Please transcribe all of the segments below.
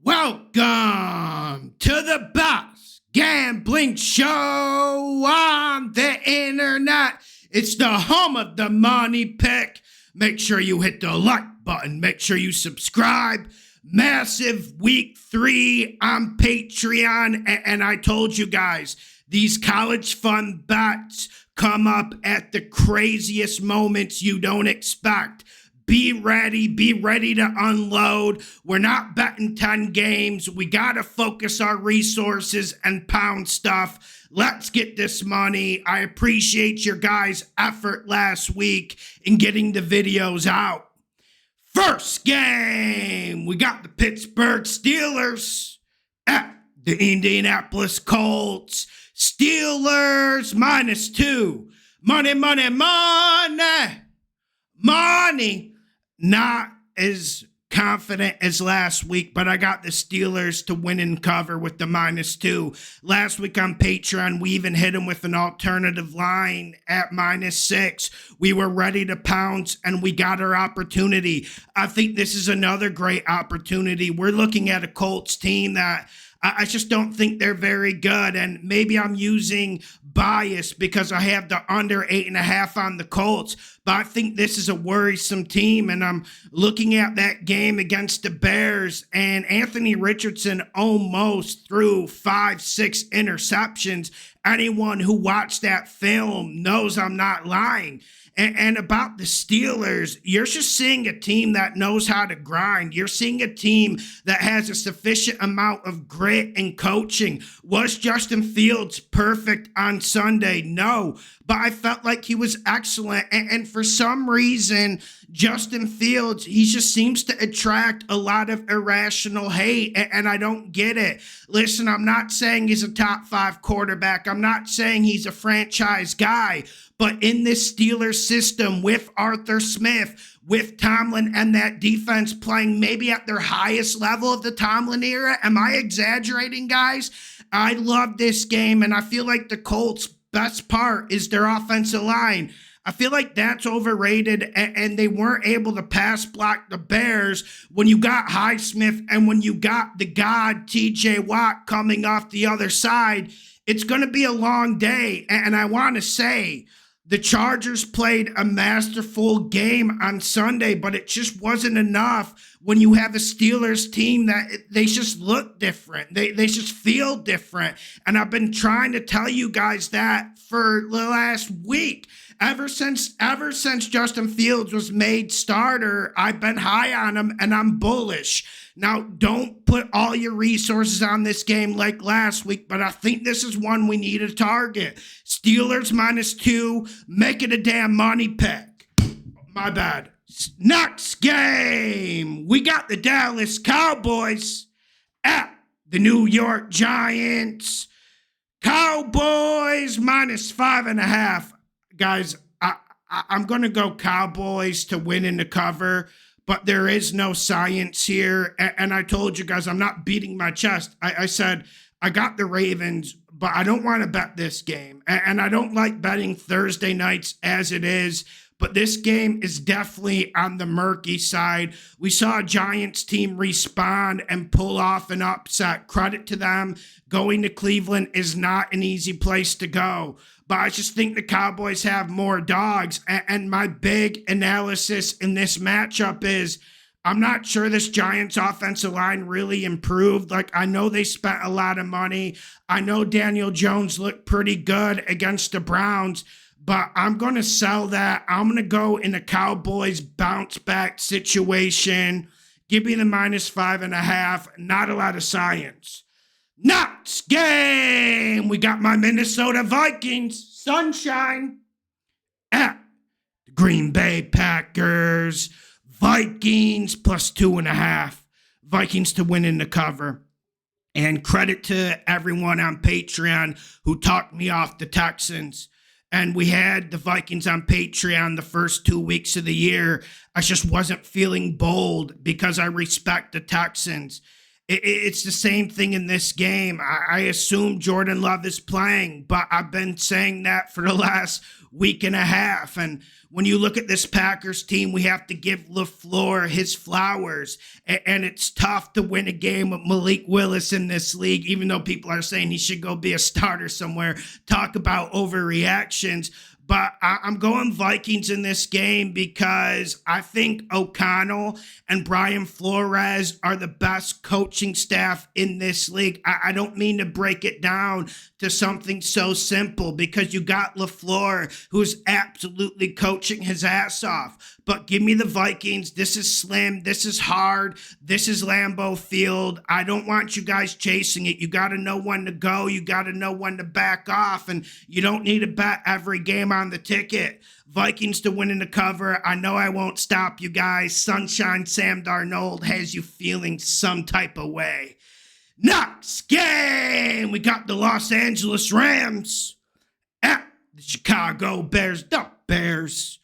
Welcome to the best gambling show on the internet. It's the home of the money pick. Make sure you hit the like button. Make sure you subscribe. Massive week 3 on Patreon. And I told you guys, these college fun bets come up at the craziest moments you don't expect. Be ready to unload. We're not betting 10 games. We got to focus our resources and pound stuff. Let's get this money. I appreciate your guys' effort last week in getting the videos out. First game, we got the Pittsburgh Steelers at the Indianapolis Colts. Steelers -2. Money. Not as confident as last week, but I got the Steelers to win and cover with the -2. Last week on Patreon, we even hit them with an alternative line at -6. We were ready to pounce, and we got our opportunity. I think this is another great opportunity. We're looking at a Colts team that I just don't think they're very good, and maybe I'm using bias because I have the under 8.5 on the Colts, but I think this is a worrisome team, and I'm looking at that game against the Bears, and Anthony Richardson almost threw 5-6 interceptions. Anyone who watched that film knows I'm not lying. And about the Steelers, you're just seeing a team that knows how to grind. You're seeing a team that has a sufficient amount of grit and coaching. Was Justin Fields perfect on Sunday? No, but I felt like he was excellent. And for some reason, Justin Fields, he just seems to attract a lot of irrational hate, and I don't get it. Listen, I'm not saying he's a top 5 quarterback. I'm not saying he's a franchise guy. But in this Steelers system with Arthur Smith, with Tomlin and that defense playing maybe at their highest level of the Tomlin era, am I exaggerating, guys? I love this game, and I feel like the Colts' best part is their offensive line. I feel like that's overrated, and they weren't able to pass block the Bears when you got Highsmith and when you got the god TJ Watt coming off the other side. It's going to be a long day, and I want to say, the Chargers played a masterful game on Sunday, but it just wasn't enough when you have a Steelers team that they just look different. They just feel different. And I've been trying to tell you guys that for the last week. Ever since Justin Fields was made starter, I've been high on him, and I'm bullish. Now, don't put all your resources on this game like last week, but I think this is one we need to target. Steelers -2, make it a damn money pick. My bad. Next game, we got the Dallas Cowboys at the New York Giants. Cowboys -5.5. Guys, I'm going to go Cowboys to win and to cover, but there is no science here. And I told you guys, I'm not beating my chest. I said I got the Ravens, but I don't want to bet this game. And I don't like betting Thursday nights as it is. But this game is definitely on the murky side. We saw a Giants team respond and pull off an upset. Credit to them. Going to Cleveland is not an easy place to go. But I just think the Cowboys have more dogs. And my big analysis in this matchup is I'm not sure this Giants offensive line really improved. Like, I know they spent a lot of money. I know Daniel Jones looked pretty good against the Browns. But I'm going to sell that. I'm going to go in a Cowboys bounce back situation. Give me the -5.5. Not a lot of science. Next game, we got my Minnesota Vikings, sunshine, at the Green Bay Packers. Vikings +2.5. Vikings to win in the cover. And credit to everyone on Patreon who talked me off the Texans. And we had the Vikings on Patreon the first 2 weeks of the year. I just wasn't feeling bold because I respect the Texans. It's the same thing in this game. I assume Jordan Love is playing, but I've been saying that for the last week and a half. And when you look at this Packers team, we have to give LaFleur his flowers. And it's tough to win a game with Malik Willis in this league, even though people are saying he should go be a starter somewhere. Talk about overreactions. But I'm going Vikings in this game because I think O'Connell and Brian Flores are the best coaching staff in this league. I don't mean to break it down to something so simple because you got LaFleur, who's absolutely coaching his ass off. But give me the Vikings. This is slim. This is hard. This is Lambeau Field. I don't want you guys chasing it. You got to know when to go. You got to know when to back off. And you don't need to bet every game on the ticket. Vikings to win in the cover. I know I won't stop you guys. Sunshine Sam Darnold has you feeling some type of way. Next game, we got the Los Angeles Rams at the Chicago Bears. The Bears.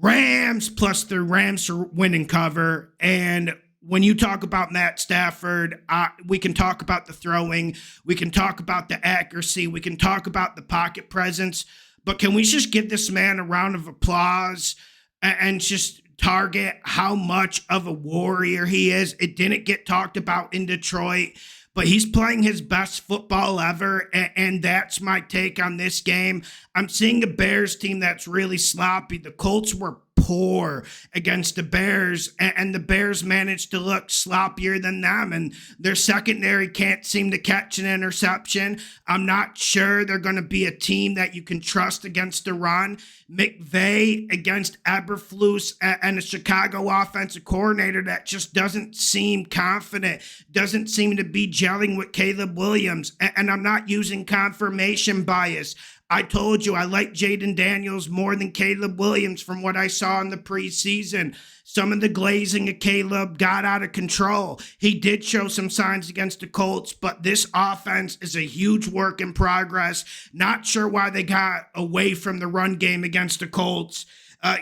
Rams plus the Rams are winning cover. And when you talk about Matt Stafford, we can talk about the throwing. We can talk about the accuracy. We can talk about the pocket presence. But can we just give this man a round of applause and just target how much of a warrior he is? It didn't get talked about in Detroit, but he's playing his best football ever, and that's my take on this game. I'm seeing a Bears team that's really sloppy. The Colts were poor against the Bears, and the Bears managed to look sloppier than them, and their secondary can't seem to catch an interception. I'm not sure they're going to be a team that you can trust against the run. McVay against Eberflus and a Chicago offensive coordinator that just doesn't seem confident, doesn't seem to be gelling with Caleb Williams, and I'm not using confirmation bias. I told you I like Jaden Daniels more than Caleb Williams from what I saw in the preseason. Some of the glazing of Caleb got out of control. He did show some signs against the Colts, but this offense is a huge work in progress. Not sure why they got away from the run game against the Colts.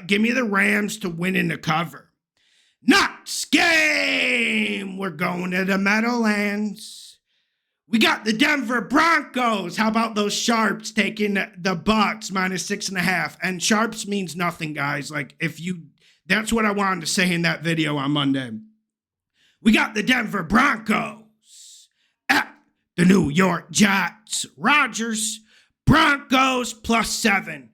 Give me the Rams to win in the cover. Next game, we're going to the Meadowlands. We got the Denver Broncos. How about those Sharps taking the Bucs -6.5? And Sharps means nothing, guys. That's what I wanted to say in that video on Monday. We got the Denver Broncos at the New York Jets. Rodgers, Broncos +7.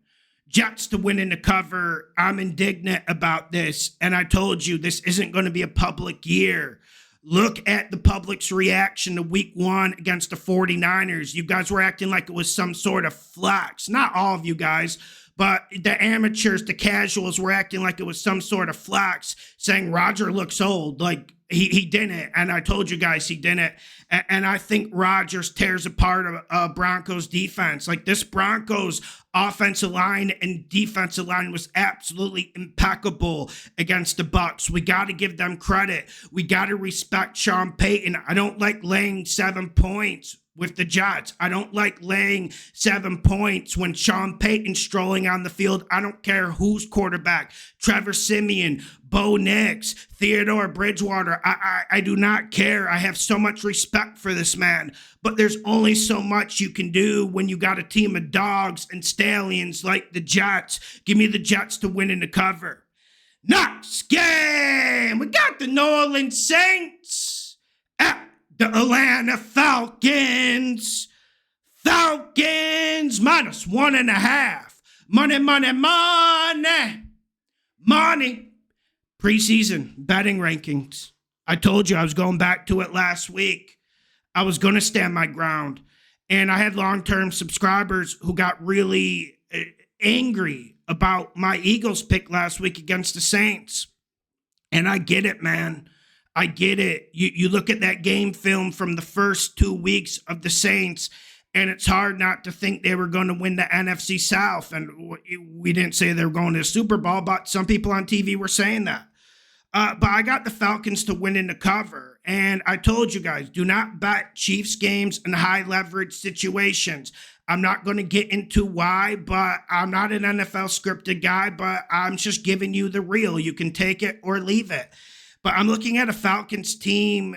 Jets to win in the cover. I'm indignant about this. And I told you this isn't going to be a public year. Look at the public's reaction to week 1 against the 49ers. You guys were acting like it was some sort of flex. Not all of you guys, but the amateurs, the casuals were acting like it was some sort of flex, saying Roger looks old. Like he didn't. And I told you guys he didn't. And I think Rodgers tears apart a Broncos defense. Like this Broncos offensive line and defensive line was absolutely impeccable against the Bucs. We got to give them credit. We got to respect Sean Payton. I don't like laying 7 points with the Jets. I don't like laying 7 points when Sean Payton's strolling on the field. I don't care who's quarterback. Trevor Siemian, Bo Nix, Theodore Bridgewater. I do not care. I have so much respect for this man. But there's only so much you can do when you got a team of dogs and stallions like the Jets. Give me the Jets to win in the cover. Next game, we got the New Orleans Saints at the Atlanta Falcons. Falcons -1.5. Money. Preseason betting rankings. I told you I was going back to it last week. I was going to stand my ground. And I had long-term subscribers who got really angry about my Eagles pick last week against the Saints. And I get it, man. I get it. You look at that game film from the first 2 weeks of the Saints, and it's hard not to think they were going to win the NFC South. And we didn't say they were going to the Super Bowl, but some people on TV were saying that. But I got the Falcons to win in the cover. And I told you guys, do not bet Chiefs games in high leverage situations. I'm not going to get into why, but I'm not an NFL scripted guy, but I'm just giving you the real. You can take it or leave it. But I'm looking at a Falcons team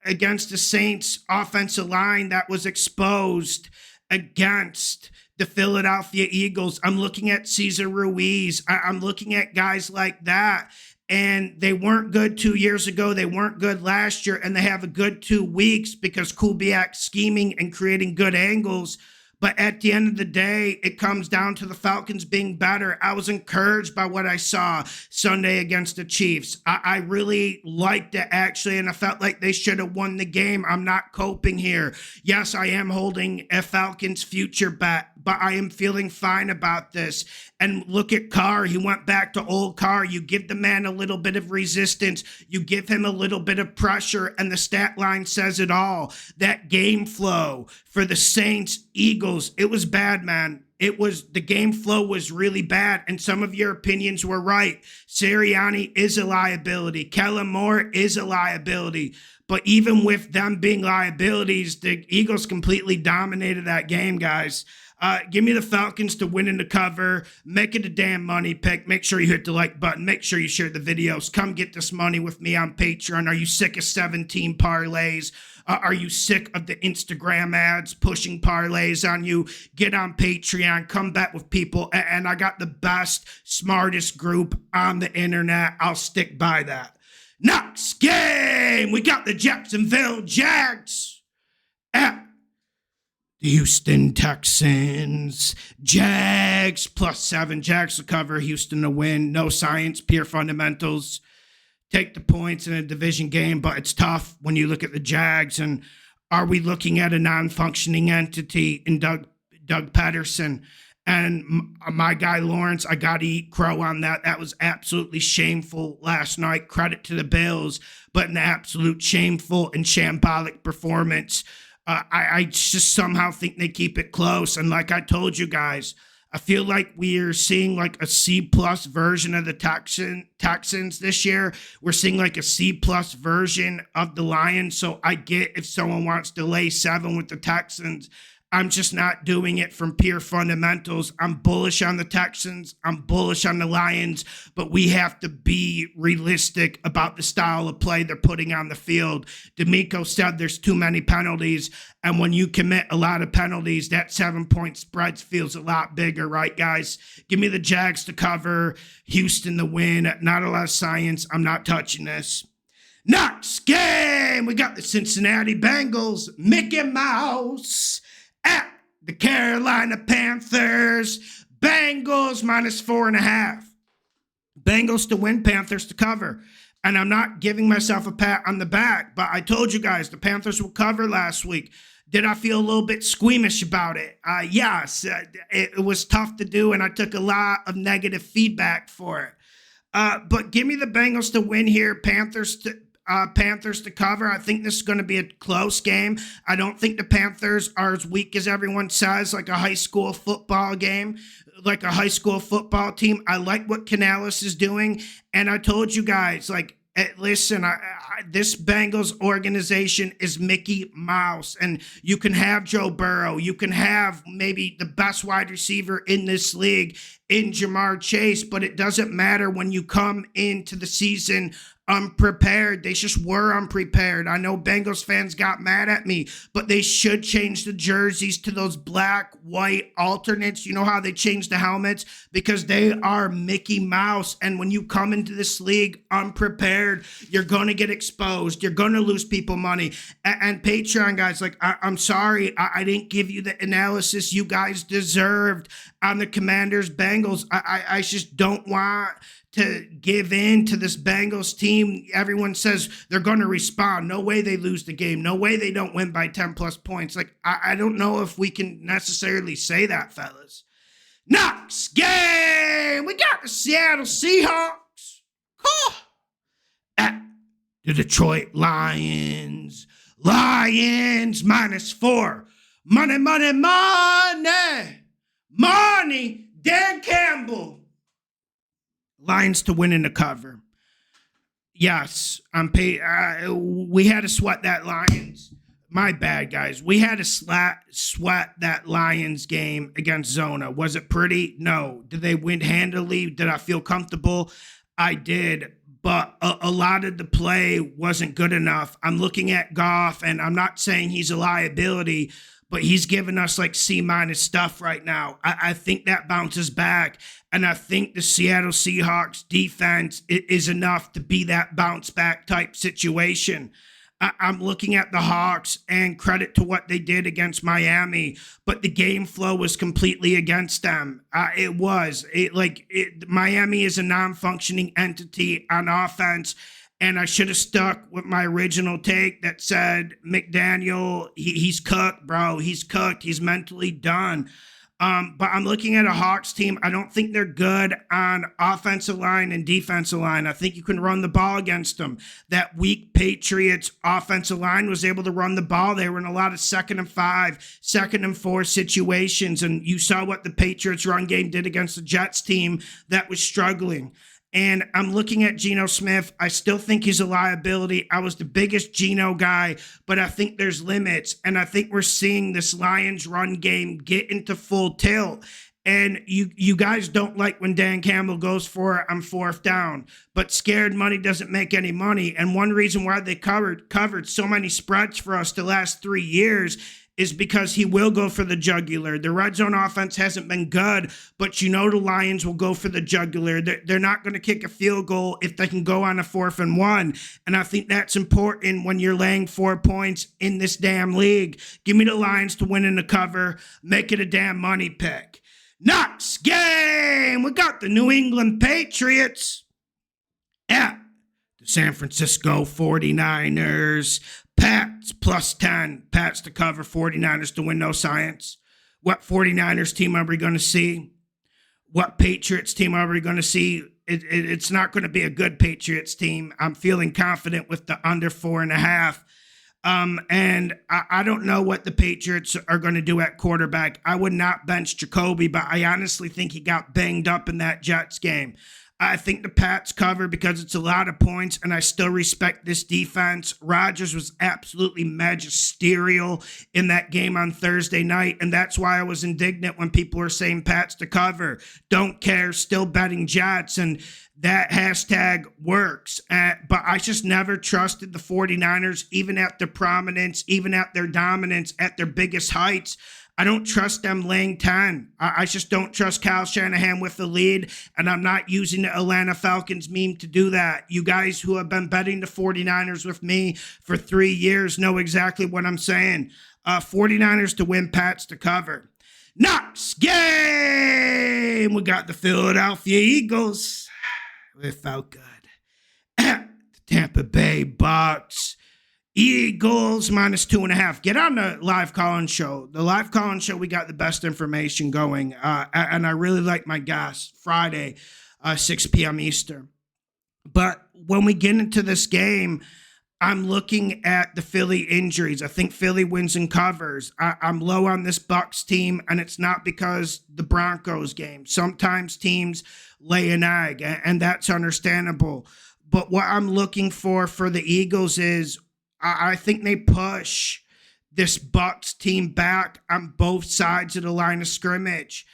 against the Saints offensive line that was exposed against the Philadelphia Eagles. I'm looking at Cesar Ruiz. I'm looking at guys like that. And they weren't good 2 years ago. They weren't good last year. And they have a good 2 weeks because Kubiak's scheming and creating good angles. But at the end of the day, it comes down to the Falcons being better. I was encouraged by what I saw Sunday against the Chiefs. I really liked it, actually, and I felt like they should have won the game. I'm not coping here. Yes, I am holding a Falcons future bet, but I am feeling fine about this. And look at Carr. He went back to old Carr. You give the man a little bit of resistance. You give him a little bit of pressure, and the stat line says it all. That game flow for the Saints, Eagles, it was bad, man. The game flow was really bad, and some of your opinions were right. Sirianni is a liability. Kellen Moore is a liability. But even with them being liabilities, the Eagles completely dominated that game, guys. Give me the Falcons to win in the cover. Make it a damn money pick. Make sure you hit the like button. Make sure you share the videos. Come get this money with me on Patreon. Are you sick of 17 parlays? Are you sick of the Instagram ads pushing parlays on you? Get on Patreon. Come bet with people. And I got the best, smartest group on the internet. I'll stick by that. Next game, we got the Jacksonville Jags at the Houston Texans. Jags +7. Jags to cover. Houston to win. No science, pure fundamentals. Take the points in a division game, but it's tough when you look at the Jags. And are we looking at a non-functioning entity in Doug Peterson? And my guy Lawrence, I got to eat crow on that. That was absolutely shameful last night. Credit to the Bills, but an absolute shameful and shambolic performance. I just somehow think they keep it close. And like I told you guys, I feel like we're seeing like a C+ version of the Texans this year. We're seeing like a C+ version of the Lions. So I get if someone wants to lay 7 with the Texans. I'm just not doing it from pure fundamentals. I'm bullish on the Texans. I'm bullish on the Lions, but we have to be realistic about the style of play they're putting on the field. D'Amico said there's too many penalties, and when you commit a lot of penalties, that 7-point spread feels a lot bigger, right, guys? Give me the Jags to cover, Houston to win. Not a lot of science. I'm not touching this. Next game, we got the Cincinnati Bengals, Mickey Mouse, at the Carolina Panthers. Bengals -4.5. Bengals to win, Panthers to cover. And I'm not giving myself a pat on the back, but I told you guys the Panthers will cover last week. Did I feel a little bit squeamish about it? Yes, it was tough to do, and I took a lot of negative feedback for it. But give me the Bengals to win here, Panthers to cover. I think this is going to be a close game. I don't think the Panthers are as weak as everyone says, like a high school football game, like a high school football team. I like what Canales is doing. And I told you guys, like, listen, this Bengals organization is Mickey Mouse, and you can have Joe Burrow. You can have maybe the best wide receiver in this league in Jamar Chase, but it doesn't matter when you come into the season unprepared. They just were unprepared. I know Bengals fans got mad at me, but they should change the jerseys to those black, white alternates. You know how they changed the helmets? Because they are Mickey Mouse. And when you come into this league unprepared, you're going to get exposed. You're going to lose people money. And Patreon guys, like, I'm sorry. I didn't give you the analysis you guys deserved on the Commanders Bengals. I just don't want to give in to this Bengals team. Everyone says they're going to respond. No way they lose the game. No way they don't win by 10 plus points. Like, I don't know if we can necessarily say that, fellas. Next game, we got the Seattle Seahawks at the Detroit Lions. Lions -4. Money, money, money. Money. Dan Campbell. Lions to win in the cover. Yes, we had to sweat that Lions. My bad, guys. We had to sweat that Lions game against Zona. Was it pretty? No. Did they win handily? Did I feel comfortable? I did. but a lot of the play wasn't good enough. I'm looking at Goff, and I'm not saying he's a liability, but he's giving us like C- stuff right now. I think that bounces back, and I think the Seattle Seahawks defense is enough to be that bounce back type situation. I'm looking at the Hawks, and credit to what they did against Miami, but the game flow was completely against them. Miami is a non-functioning entity on offense, and I should have stuck with my original take that said McDaniel, he's cooked, bro. He's cooked. He's mentally done. But I'm looking at a Hawks team. I don't think they're good on offensive line and defensive line. I think you can run the ball against them. That weak Patriots offensive line was able to run the ball. They were in a lot of 2nd and 5, 2nd and 4 situations. And you saw what the Patriots run game did against the Jets team that was struggling. And I'm looking at Geno Smith. I still think he's a liability. I was the biggest Geno guy, but I think there's limits. And I think we're seeing this Lions run game get into full tilt. And you guys don't like when Dan Campbell goes for it on 4th down. But scared money doesn't make any money. And one reason why they covered so many spreads for us the last 3 years is because he will go for the jugular. The red zone offense hasn't been good, but the Lions will go for the jugular. They're not going to kick a field goal if they can go on a 4th and 1. And I think that's important when you're laying 4 points in this damn league. Give me the Lions to win in the cover. Make it a damn money pick. Next game, we got the New England Patriots at the San Francisco 49ers. Pats plus 10. Pats to cover, 49ers to win, no science. What 49ers team are we going to see? What Patriots team are we going to see? It's not going to be a good Patriots team. I'm feeling confident with the under 4.5. And I don't know what the Patriots are going to do at quarterback. I would not bench Jacoby, but I honestly think he got banged up in that Jets game. I think the Pats cover because it's a lot of points, and I still respect this defense. Rodgers was absolutely magisterial in that game on Thursday night, and that's why I was indignant when people were saying Pats to cover. Don't care, still betting Jets, and that hashtag works. But I just never trusted the 49ers, even at their prominence, even at their dominance, at their biggest heights. I don't trust them laying 10. I just don't trust Kyle Shanahan with the lead, and I'm not using the Atlanta Falcons meme to do that. You guys who have been betting the 49ers with me for 3 years know exactly what I'm saying. 49ers to win, Pats to cover. Next game, we got the Philadelphia Eagles. They felt good. At the Tampa Bay Bucs. Eagles minus 2.5. Get on the live call-in show. The live call-in show, we got the best information going. And I really like my guest, Friday, 6 p.m. Eastern. But when we get into this game, I'm looking at the Philly injuries. I think Philly wins and covers. I'm low on this Bucs team, and it's not because the Broncos game. Sometimes teams lay an egg, and that's understandable. But what I'm looking for the Eagles is I think they push this Bucs team back on both sides of the line of scrimmage.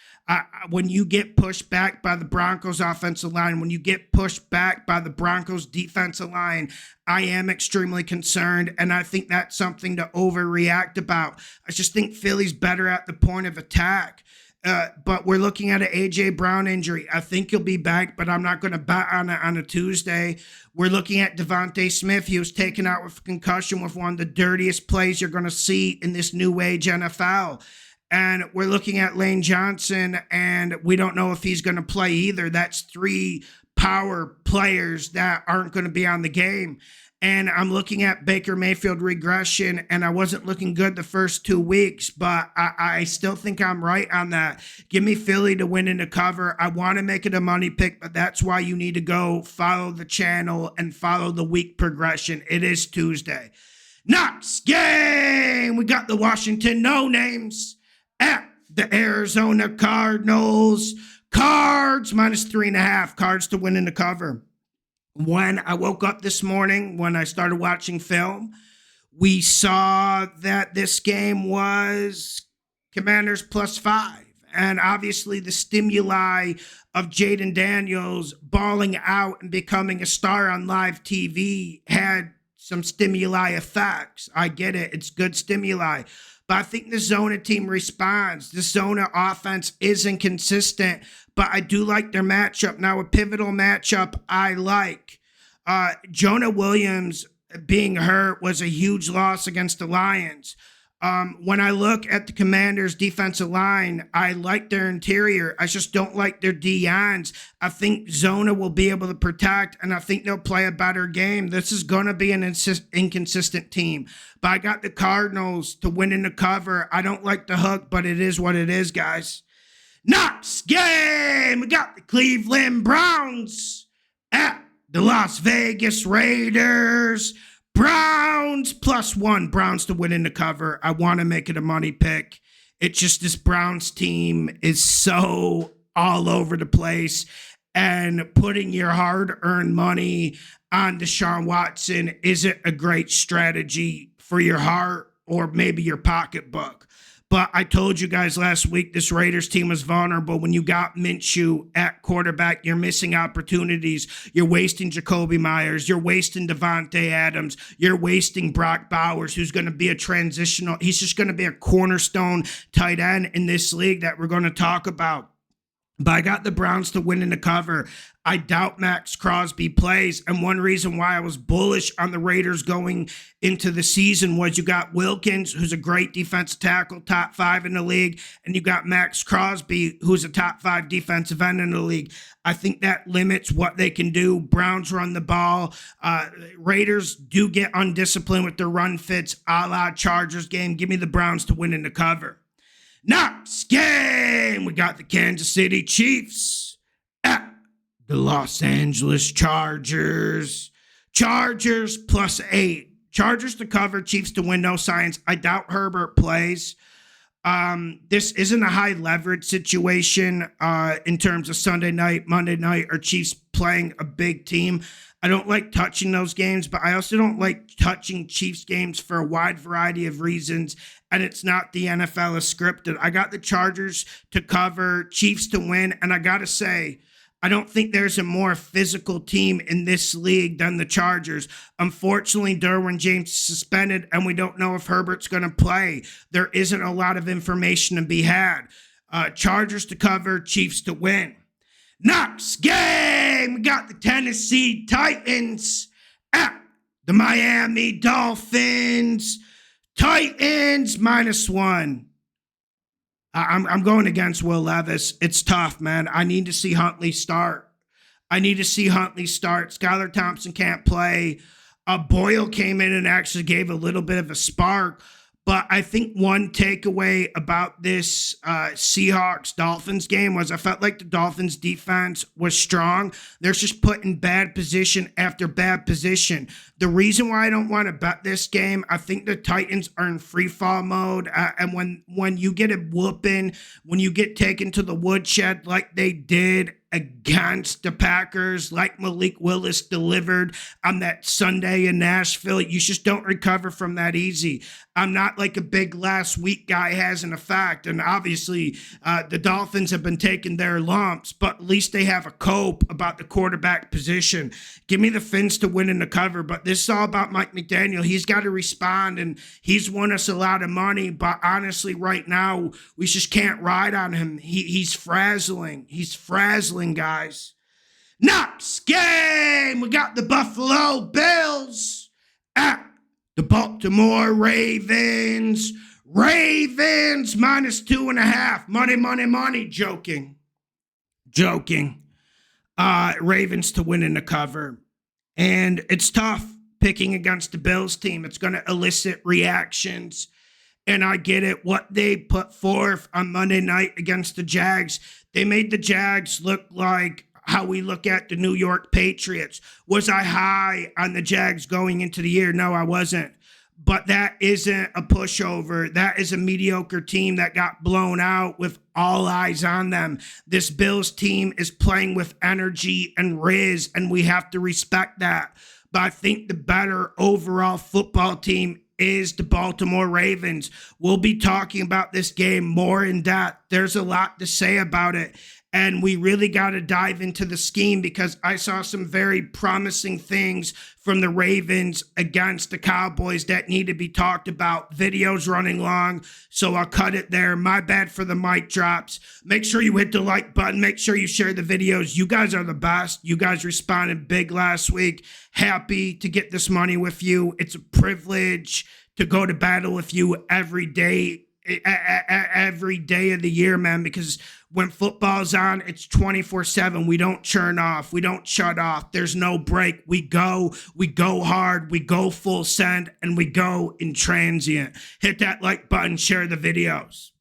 When you get pushed back by the Broncos offensive line, when you get pushed back by the Broncos defensive line, I am extremely concerned, and I think that's something to overreact about. I just think Philly's better at the point of attack. But we're looking at an A.J. Brown injury. I think he'll be back, but I'm not going to bet on it on a Tuesday. We're looking at Devontae Smith. He was taken out with a concussion with one of the dirtiest plays you're going to see in this new age NFL. And we're looking at Lane Johnson, and we don't know if he's going to play either. That's 3 power players that aren't going to be on the game. And I'm looking at Baker Mayfield regression, and I wasn't looking good the first 2 weeks, but I still think I'm right on that. Give me Philly to win in the cover. I want to make it a money pick, but that's why you need to go follow the channel and follow the week progression. It is Tuesday. Next game, we got the Washington No-Names at the Arizona Cardinals. Cards minus 3.5. Cards to win in the cover. When I woke up this morning, when I started watching film, we saw that this game was Commanders plus 5. And obviously the stimuli of Jaden Daniels balling out and becoming a star on live TV had some stimuli effects. I get it. It's good stimuli. But I think the Zona team responds. The Zona offense is inconsistent, but I do like their matchup. Now, a pivotal matchup I like. Jonah Williams being hurt was a huge loss against the Lions. When I look at the Commanders' defensive line, I like their interior. I just don't like their D-ends. I think Zona will be able to protect, and I think they'll play a better game. This is going to be an inconsistent team. But I got the Cardinals to win in the cover. I don't like the hook, but it is what it is, guys. Next game, we got the Cleveland Browns at the Las Vegas Raiders. Browns +1. Browns to win in the cover. I want to make it a money pick. It's just this Browns team is so all over the place, and putting your hard-earned money on Deshaun Watson isn't a great strategy for your heart or maybe your pocketbook. But I told you guys last week this Raiders team was vulnerable. When you got Minshew at quarterback, you're missing opportunities. You're wasting Jacoby Myers. You're wasting Devontae Adams. You're wasting Brock Bowers, who's going to be a transitional. He's just going to be a cornerstone tight end in this league that we're going to talk about. But I got the Browns to win in the cover. I doubt Max Crosby plays. And one reason why I was bullish on the Raiders going into the season was you got Wilkins, who's a great defensive tackle, top 5 in the league. And you got Max Crosby, who's a top 5 defensive end in the league. I think that limits what they can do. Browns run the ball. Raiders do get undisciplined with their run fits, a la Chargers game. Give me the Browns to win in the cover. Next game, we got the Kansas City Chiefs at the Los Angeles Chargers. Chargers +8. Chargers to cover, Chiefs to win, no science. I doubt Herbert plays. This isn't a high leverage situation in terms of Sunday night, Monday night, or Chiefs playing a big team. I don't like touching those games, but I also don't like touching Chiefs games for a wide variety of reasons, and it's not the NFL is scripted. I got the Chargers to cover, Chiefs to win, and I got to say, I don't think there's a more physical team in this league than the Chargers. Unfortunately, Derwin James is suspended, and we don't know if Herbert's going to play. There isn't a lot of information to be had. Chargers to cover, Chiefs to win. Next game, we got the Tennessee Titans at the Miami Dolphins. Titans -1. I'm going against Will Levis. It's tough, man. I need to see Huntley start. Skylar Thompson can't play. Boyle came in and actually gave a little bit of a spark. But I think one takeaway about this Seahawks-Dolphins game was I felt like the Dolphins' defense was strong. They're just put in bad position after bad position. The reason why I don't want to bet this game, I think the Titans are in free fall mode. And when you get a whooping, when you get taken to the woodshed like they did against the Packers, like Malik Willis delivered on that Sunday in Nashville, you just don't recover from that easy. I'm not like a big last week guy has an effect. And obviously the Dolphins have been taking their lumps, but at least they have a cope about the quarterback position. Give me the Fins to win in the cover, but this is all about Mike McDaniel. He's got to respond, and he's won us a lot of money, but honestly right now we just can't ride on him. He's frazzling. He's frazzling, guys. Next game, we got the Buffalo Bills at the Baltimore Ravens. Ravens -2.5. Money. Joking. Ravens to win in the cover. And it's tough picking against the Bills team. It's going to elicit reactions. And I get it. What they put forth on Monday night against the Jags, they made the Jags look like how we look at the New York Patriots. Was I high on the Jags going into the year? No, I wasn't. But that isn't a pushover. That is a mediocre team that got blown out with all eyes on them. This Bills team is playing with energy and riz, and we have to respect that. But I think the better overall football team is the Baltimore Ravens. We'll be talking about this game more in depth. There's a lot to say about it. And we really got to dive into the scheme because I saw some very promising things from the Ravens against the Cowboys that need to be talked about. Video's running long, so I'll cut it there. My bad for the mic drops. Make sure you hit the like button. Make sure you share the videos. You guys are the best. You guys responded big last week. Happy to get this money with you. It's a privilege to go to battle with you every day of the year, man, because when football's on, it's 24/7. We don't churn off. We don't shut off. There's no break. We go hard, we go full send, and we go in transient. Hit that like button, share the videos.